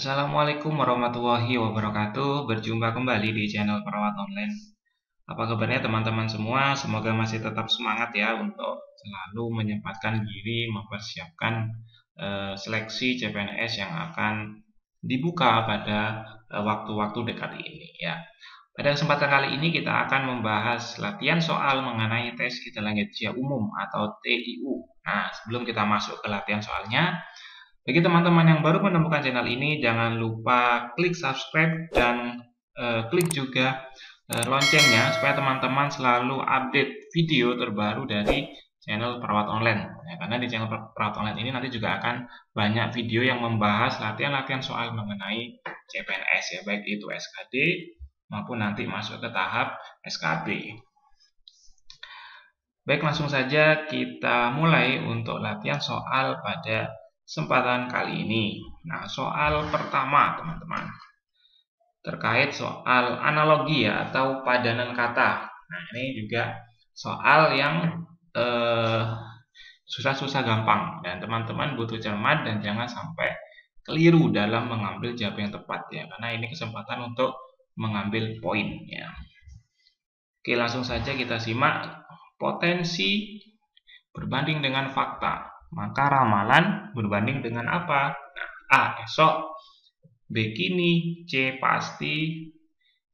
Assalamualaikum warahmatullahi wabarakatuh. Berjumpa kembali di channel Perawat Online. Apa kabarnya teman-teman semua? Semoga masih tetap semangat ya untuk selalu menyempatkan diri mempersiapkan seleksi CPNS yang akan dibuka pada waktu-waktu dekat ini ya. Pada kesempatan kali ini kita akan membahas latihan soal mengenai tes Ketenagaan Umum atau TIU. Nah, sebelum kita masuk ke latihan soalnya, bagi teman-teman yang baru menemukan channel ini, jangan lupa klik subscribe dan klik juga loncengnya supaya teman-teman selalu update video terbaru dari channel Perawat Online. Ya, karena di channel Perawat Online ini nanti juga akan banyak video yang membahas latihan-latihan soal mengenai CPNS ya, baik itu SKD maupun nanti masuk ke tahap SKB. Baik, langsung saja kita mulai untuk latihan soal pada kesempatan kali ini. Nah, soal pertama teman-teman terkait soal analogi ya atau padanan kata. Nah, ini juga soal yang susah-susah gampang dan teman-teman butuh cermat dan jangan sampai keliru dalam mengambil jawaban yang tepat ya, karena ini kesempatan untuk mengambil poin ya. Oke, langsung saja kita simak. Potensi berbanding dengan fakta, maka ramalan berbanding dengan apa? Nah, A. Esok, B. Kini, C. Pasti,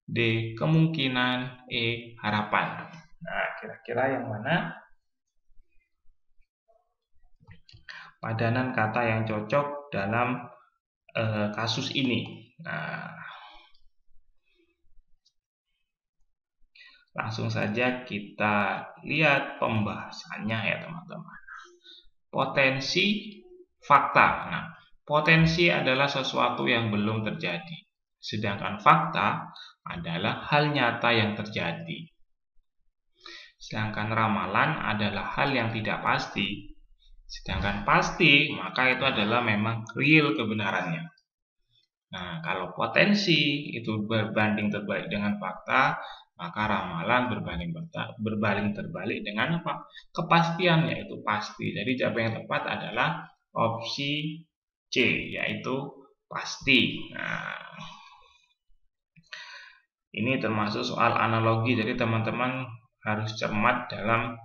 D. Kemungkinan, E. Harapan. Nah, kira-kira yang mana padanan kata yang cocok dalam kasus ini? Nah, langsung saja kita lihat pembahasannya ya teman-teman. Potensi, fakta. Nah, potensi adalah sesuatu yang belum terjadi, sedangkan fakta adalah hal nyata yang terjadi. Sedangkan ramalan adalah hal yang tidak pasti, sedangkan pasti maka itu adalah memang real kebenarannya. Nah, kalau potensi itu berbanding terbalik dengan fakta, maka ramalan berbanding terbalik dengan apa? Kepastian, yaitu pasti. Jadi jawaban yang tepat adalah opsi C, yaitu pasti. Nah, ini termasuk soal analogi, jadi teman-teman harus cermat dalam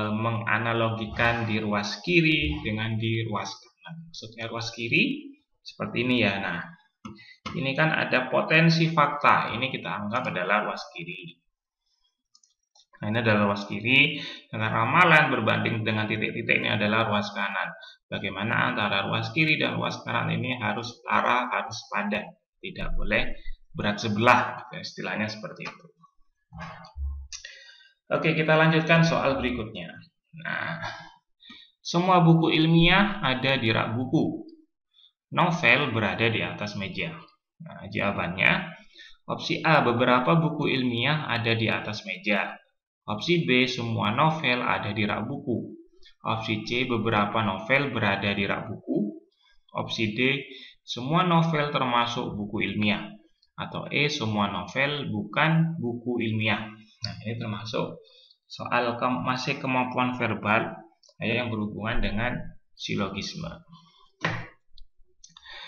menganalogikan di ruas kiri dengan di ruas kanan. Maksudnya ruas kiri seperti ini ya. Nah, ini kan ada potensi fakta, ini kita anggap adalah ruas kiri. Nah, ini adalah ruas kiri, dengan ramalan berbanding dengan titik-titik ini adalah ruas kanan. Bagaimana antara ruas kiri dan ruas kanan ini harus setara, harus padan, tidak boleh berat sebelah, istilahnya seperti itu. Oke, kita lanjutkan soal berikutnya. Nah, semua buku ilmiah ada di rak buku. Novel berada di atas meja. Nah, jawabannya, opsi A, beberapa buku ilmiah ada di atas meja. Opsi B, semua novel ada di rak buku. Opsi C, beberapa novel berada di rak buku. Opsi D, semua novel termasuk buku ilmiah. Atau E, semua novel bukan buku ilmiah. Nah, ini termasuk soal masih kemampuan verbal yang berhubungan dengan silogisme.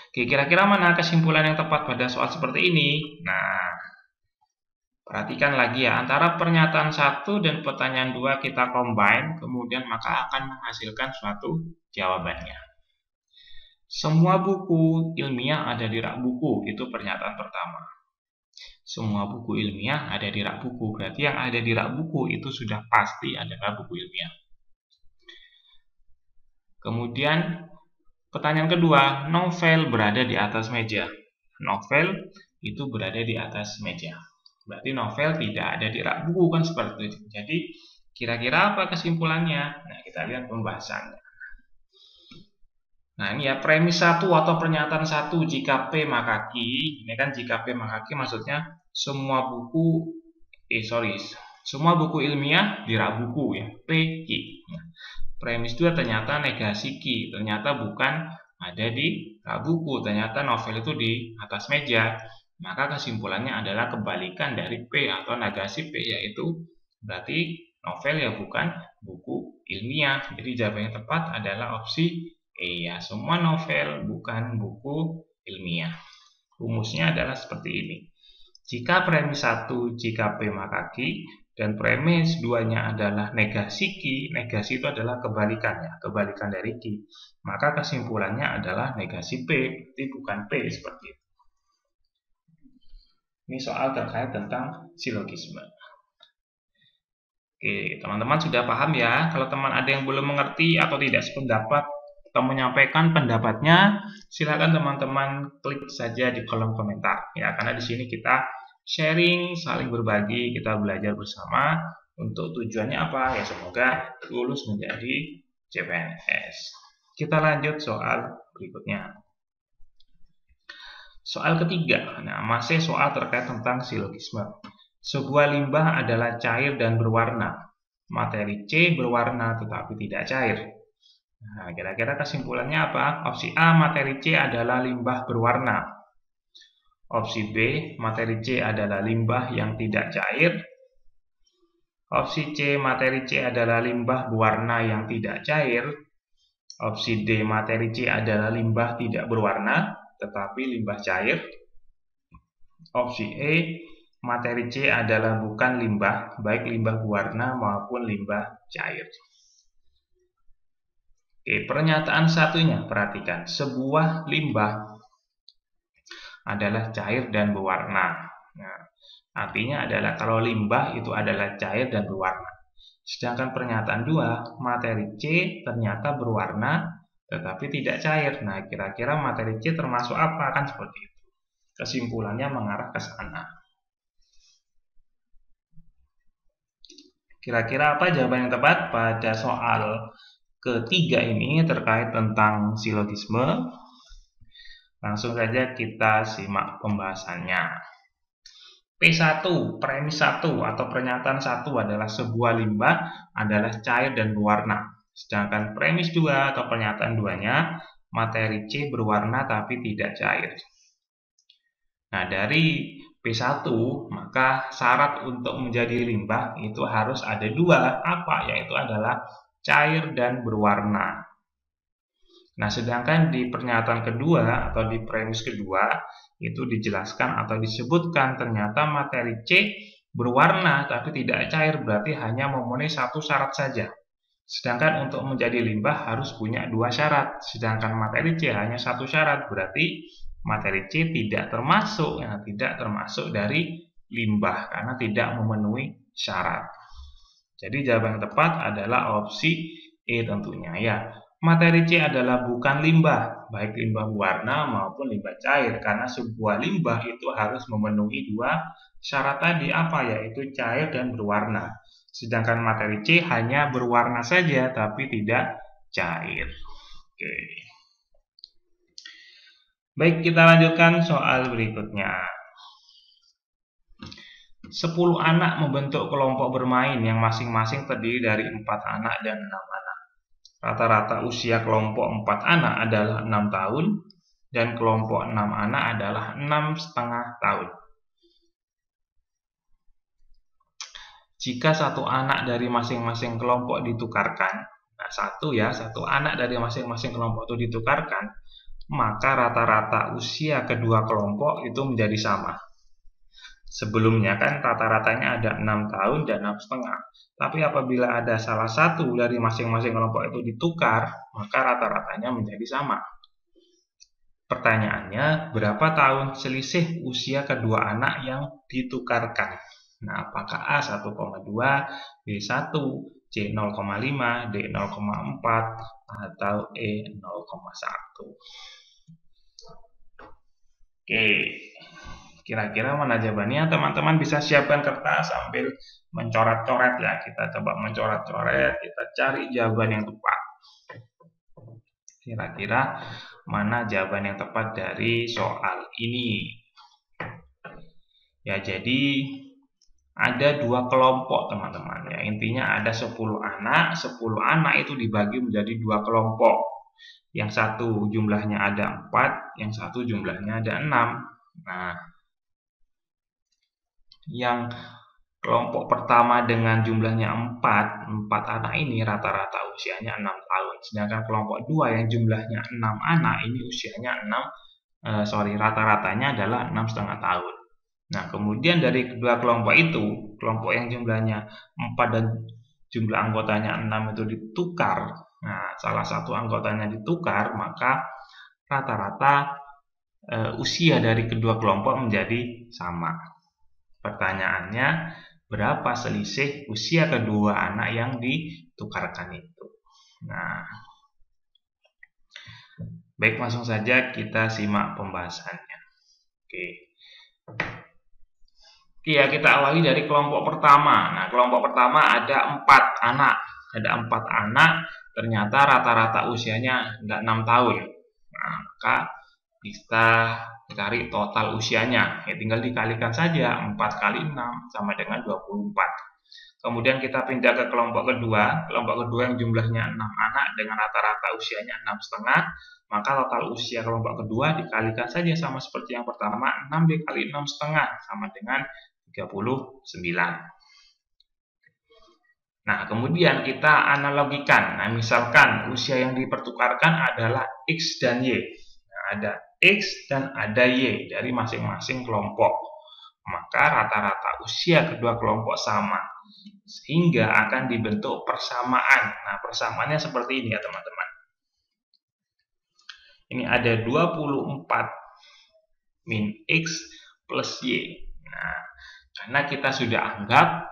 Oke, kira-kira mana kesimpulan yang tepat pada soal seperti ini? Nah, perhatikan lagi ya, antara pernyataan 1 dan pertanyaan 2 kita combine, kemudian maka akan menghasilkan suatu jawabannya. Semua buku ilmiah ada di rak buku, itu pernyataan pertama. Semua buku ilmiah ada di rak buku, berarti yang ada di rak buku itu sudah pasti adalah buku ilmiah. Kemudian pertanyaan kedua, novel berada di atas meja. Novel itu berada di atas meja. Berarti novel tidak ada di rak buku, kan seperti itu. Jadi kira-kira apa kesimpulannya? Nah, kita lihat pembahasannya. Nah, ini ya premis 1 atau pernyataan 1, jika P maka Q. Ini kan jika P maka Q maksudnya semua buku semua buku ilmiah di rak buku ya, P Q. Nah, premis 2 ternyata negasi Q, ternyata bukan ada di rak buku, ternyata novel itu di atas meja. Maka kesimpulannya adalah kebalikan dari P atau negasi P, yaitu berarti novel ya bukan buku ilmiah. Jadi jawaban yang tepat adalah opsi E ya, semua novel bukan buku ilmiah. Rumusnya adalah seperti ini. Jika premis 1 jika P maka Q, dan premis 2-nya adalah negasi Q, negasi itu adalah kebalikannya, kebalikan dari Q, maka kesimpulannya adalah negasi P, berarti bukan P, seperti itu. Ini soal terkait tentang silogisme. Oke, teman-teman sudah paham ya? Kalau teman ada yang belum mengerti atau tidak sependapat atau menyampaikan pendapatnya, silakan teman-teman klik saja di kolom komentar ya, karena di sini kita sharing, saling berbagi, kita belajar bersama. Untuk tujuannya apa? Ya semoga lulus menjadi CPNS. Kita lanjut soal berikutnya. Soal ketiga, nah masih soal terkait tentang silogisme. Sebuah limbah adalah cair dan berwarna. Materi C berwarna tetapi tidak cair. Nah, kira-kira kesimpulannya apa? Opsi A, materi C adalah limbah berwarna. Opsi B, materi C adalah limbah yang tidak cair. Opsi C, materi C adalah limbah berwarna yang tidak cair. Opsi D, materi C adalah limbah tidak berwarna tetapi limbah cair. Opsi E, materi C adalah bukan limbah, baik limbah berwarna maupun limbah cair. Oke, pernyataan satunya, perhatikan. Sebuah limbah adalah cair dan berwarna. Nah, artinya adalah kalau limbah itu adalah cair dan berwarna. Sedangkan pernyataan 2, materi C ternyata berwarna tetapi tidak cair. Nah, kira-kira materi C termasuk apa? Kan seperti itu. Kesimpulannya mengarah ke sana. Kira-kira apa jawaban yang tepat pada soal ketiga ini terkait tentang silogisme? Langsung saja kita simak pembahasannya. P1, premis 1 atau pernyataan 1 adalah sebuah limbah adalah cair dan berwarna. Sedangkan premis 2 atau pernyataan 2-nya, materi C berwarna tapi tidak cair. Nah, dari P1, maka syarat untuk menjadi limbah itu harus ada 2, apa? Yaitu adalah cair dan berwarna. Nah, sedangkan di pernyataan kedua atau di premis kedua itu dijelaskan atau disebutkan ternyata materi C berwarna tapi tidak cair, berarti hanya memenuhi satu syarat saja. Sedangkan untuk menjadi limbah harus punya 2 syarat, sedangkan materi C hanya 1 syarat, berarti materi C tidak termasuk, ya, tidak termasuk dari limbah karena tidak memenuhi syarat. Jadi jawaban yang tepat adalah opsi E tentunya ya. Materi C adalah bukan limbah, baik limbah berwarna maupun limbah cair, karena sebuah limbah itu harus memenuhi 2 syarat tadi, apa? Yaitu cair dan berwarna. Sedangkan materi C hanya berwarna saja tapi tidak cair. Oke. Baik, kita lanjutkan soal berikutnya. 10 anak membentuk kelompok bermain yang masing-masing terdiri dari 4 anak dan 6 anak. Rata-rata usia kelompok 4 anak adalah 6 tahun dan kelompok 6 anak adalah 6,5 tahun. Jika satu anak dari masing-masing kelompok ditukarkan, nah satu anak dari masing-masing kelompok itu ditukarkan, maka rata-rata usia kedua kelompok itu menjadi sama. Sebelumnya kan rata-ratanya ada 6 tahun dan 6,5. Tapi apabila ada salah satu dari masing-masing kelompok itu ditukar, maka rata-ratanya menjadi sama. Pertanyaannya, berapa tahun selisih usia kedua anak yang ditukarkan? Nah, apakah A 1,2, B 1, C 0,5, D 0,4, atau E 0,1? Oke. Kira-kira mana jawabannya? Teman-teman bisa siapkan kertas sambil mencoret-coret ya. Kita coba mencoret-coret, kita cari jawaban yang tepat. Kira-kira mana jawaban yang tepat dari soal ini? Ya, jadi ada 2 kelompok teman-teman ya. Intinya ada 10 anak. 10 anak itu dibagi menjadi 2 kelompok. Yang satu jumlahnya ada 4, yang satu jumlahnya ada 6. Nah, yang kelompok pertama dengan jumlahnya 4 anak ini rata-rata usianya 6 tahun. Sedangkan kelompok 2 yang jumlahnya 6 anak ini usianya 6 rata-ratanya adalah 6,5 tahun. Nah, kemudian dari kedua kelompok itu, kelompok yang jumlahnya 4 dan jumlah anggotanya 6 itu ditukar. Nah, salah satu anggotanya ditukar, maka rata-rata usia dari kedua kelompok menjadi sama. Pertanyaannya, berapa selisih usia kedua anak yang ditukarkan itu? Nah, baik, langsung saja kita simak pembahasannya. Oke. Ya, kita awali dari kelompok pertama. Nah, kelompok pertama ada 4 anak. Ada 4 anak, ternyata rata-rata usianya enggak 6 tahun. Nah, maka kita cari total usianya. Ya, tinggal dikalikan saja. 4 kali 6 sama dengan 24. Kemudian kita pindah ke kelompok kedua. Kelompok kedua yang jumlahnya 6 anak dengan rata-rata usianya 6,5. Maka total usia kelompok kedua dikalikan saja sama seperti yang pertama. 6 dikali 6,5 sama dengan 39. Nah, kemudian kita analogikan. Nah, misalkan usia yang dipertukarkan adalah X dan Y. Nah, ada X dan ada Y dari masing-masing kelompok. Maka rata-rata usia kedua kelompok sama. Sehingga akan dibentuk persamaan. Nah, persamaannya seperti ini ya, teman-teman. Ini ada 24 min X plus Y. Nah, karena kita sudah anggap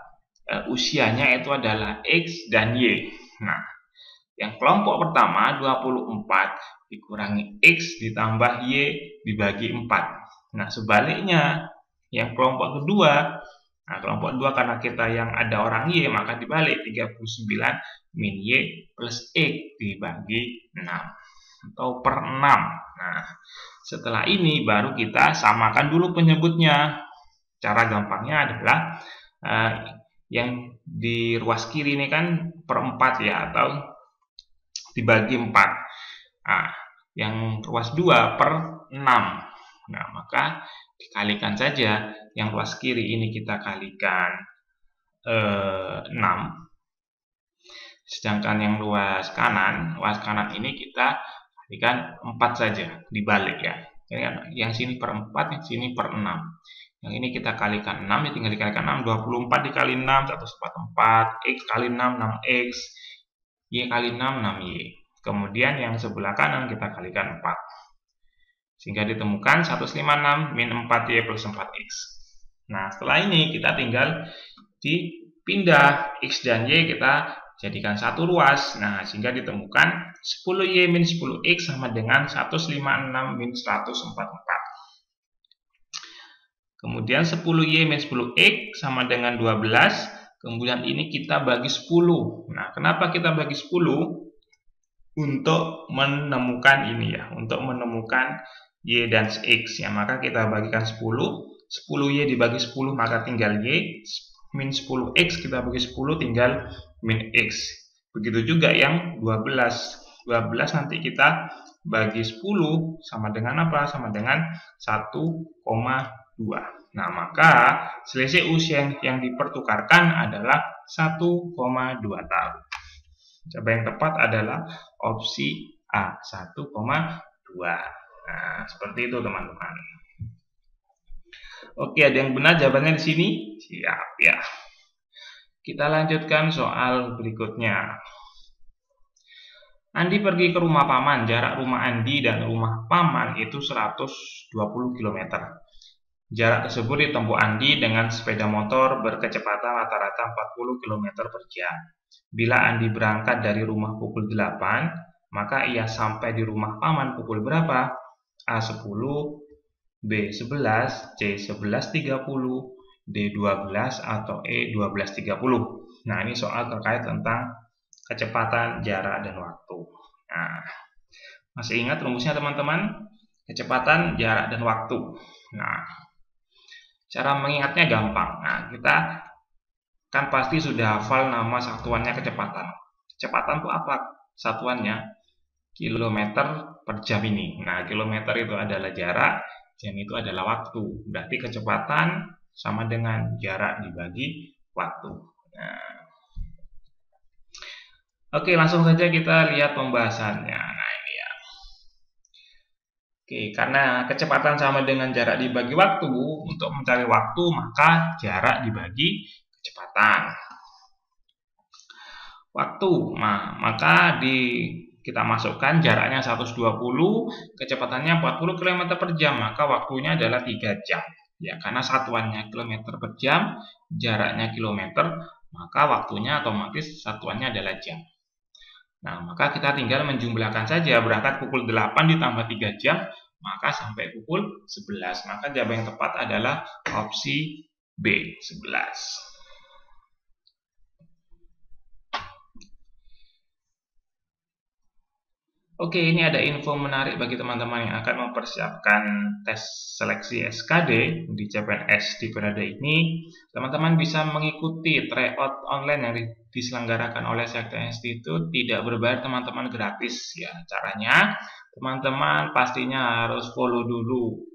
usianya itu adalah X dan Y. Nah, yang kelompok pertama 24 dikurangi X ditambah Y dibagi 4. Nah, sebaliknya yang kelompok kedua, nah kelompok kedua karena kita yang ada orang Y, maka dibalik 39 min Y plus X dibagi 6 atau per 6. Nah, setelah ini baru kita samakan dulu penyebutnya. Cara gampangnya adalah yang di ruas kiri ini kan per 4 ya, atau dibagi 4. Nah, yang ruas 2 per 6. Nah, maka dikalikan saja. Yang ruas kiri ini kita kalikan 6. Sedangkan yang ruas kanan ini kita kalikan 4 saja, dibalik ya. Yang sini per 4, yang sini per 6. Yang ini kita kalikan 6, ya tinggal dikalikan 6. 24 dikali 6, 144. X kali 6, 6X. Y kali 6, 6Y. Kemudian yang sebelah kanan kita kalikan 4. Sehingga ditemukan 156 min 4Y plus 4X. Nah, setelah ini kita tinggal dipindah X dan Y kita jadikan satu ruas. Nah, sehingga ditemukan 10Y min 10X sama dengan 156 min 144. Kemudian 10Y min 10X sama dengan 12. Kemudian ini kita bagi 10. Nah, kenapa kita bagi 10? Untuk menemukan ini ya, untuk menemukan Y dan X ya, maka kita bagikan 10. 10Y dibagi 10 maka tinggal Y, min 10X kita bagi 10 tinggal min X. Begitu juga yang 12. 12 nanti kita bagi 10 sama dengan apa? Sama dengan 1,2. Nah, maka selisih usia yang dipertukarkan adalah 1,2 tahun. Jawaban yang tepat adalah opsi A, 1,2. Nah, seperti itu teman-teman. Oke, ada yang benar jawabannya di sini? Siap ya. Kita lanjutkan soal berikutnya. Andi pergi ke rumah paman. Jarak rumah Andi dan rumah paman itu 120 km. Jarak tersebut ditempuh Andi dengan sepeda motor berkecepatan rata-rata 40 km per jam. Bila Andi berangkat dari rumah pukul 8, maka ia sampai di rumah paman pukul berapa? A10, B11, C11.30, D12, atau E12.30. Nah, ini soal terkait tentang kecepatan, jarak, dan waktu. Nah, masih ingat rumusnya teman-teman? Kecepatan, jarak, dan waktu. Nah, cara mengingatnya gampang. Nah, kita kan pasti sudah hafal nama satuannya kecepatan. Kecepatan itu apa satuannya? Kilometer per jam ini. Nah, kilometer itu adalah jarak, jam itu adalah waktu. Berarti kecepatan sama dengan jarak dibagi waktu. Nah, oke, langsung saja kita lihat pembahasannya. Nah, ini ya. Oke, karena kecepatan sama dengan jarak dibagi waktu, untuk mencari waktu maka jarak dibagi kecepatan. Waktu, nah, maka kita masukkan jaraknya 120, kecepatannya 40 km per jam, maka waktunya adalah 3 jam. Ya, karena satuannya km per jam, jaraknya kilometer, maka waktunya otomatis satuannya adalah jam. Nah, maka kita tinggal menjumlahkan saja, berangkat pukul 8 ditambah 3 jam, maka sampai pukul 11. Maka jawaban yang tepat adalah opsi B, 11. Oke, ini ada info menarik bagi teman-teman yang akan mempersiapkan tes seleksi SKD di CPNS di periode ini. Teman-teman bisa mengikuti tryout online yang diselenggarakan oleh Sekda Institute, tidak berbayar teman-teman, gratis ya. Caranya, teman-teman pastinya harus follow dulu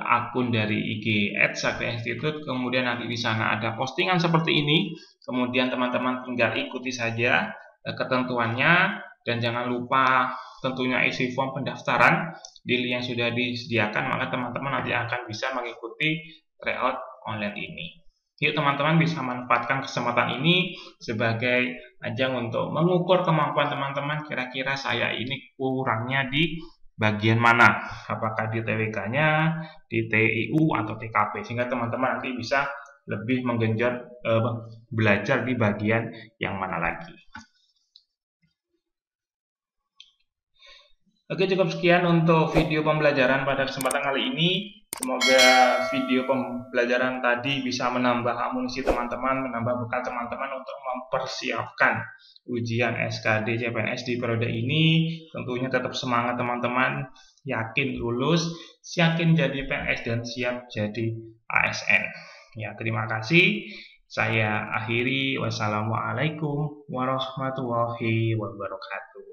akun dari IG @Sekda Institute, kemudian nanti di sana ada postingan seperti ini. Kemudian teman-teman tinggal ikuti saja ketentuannya. Dan jangan lupa tentunya isi form pendaftaran di link yang sudah disediakan, maka teman-teman nanti akan bisa mengikuti tryout online ini. Yuk teman-teman bisa manfaatkan kesempatan ini sebagai ajang untuk mengukur kemampuan teman-teman, kira-kira saya ini kurangnya di bagian mana, apakah di TWK-nya, di TIU, atau TKP, sehingga teman-teman nanti bisa lebih menggenjot belajar di bagian yang mana lagi. Oke, cukup sekian untuk video pembelajaran pada kesempatan kali ini. Semoga video pembelajaran tadi bisa menambah amunisi teman-teman, menambah bekal teman-teman untuk mempersiapkan ujian SKD CPNS di periode ini. Tentunya tetap semangat teman-teman, yakin lulus, yakin jadi PNS, dan siap jadi ASN. Ya, terima kasih. Saya akhiri. Wassalamualaikum warahmatullahi wabarakatuh.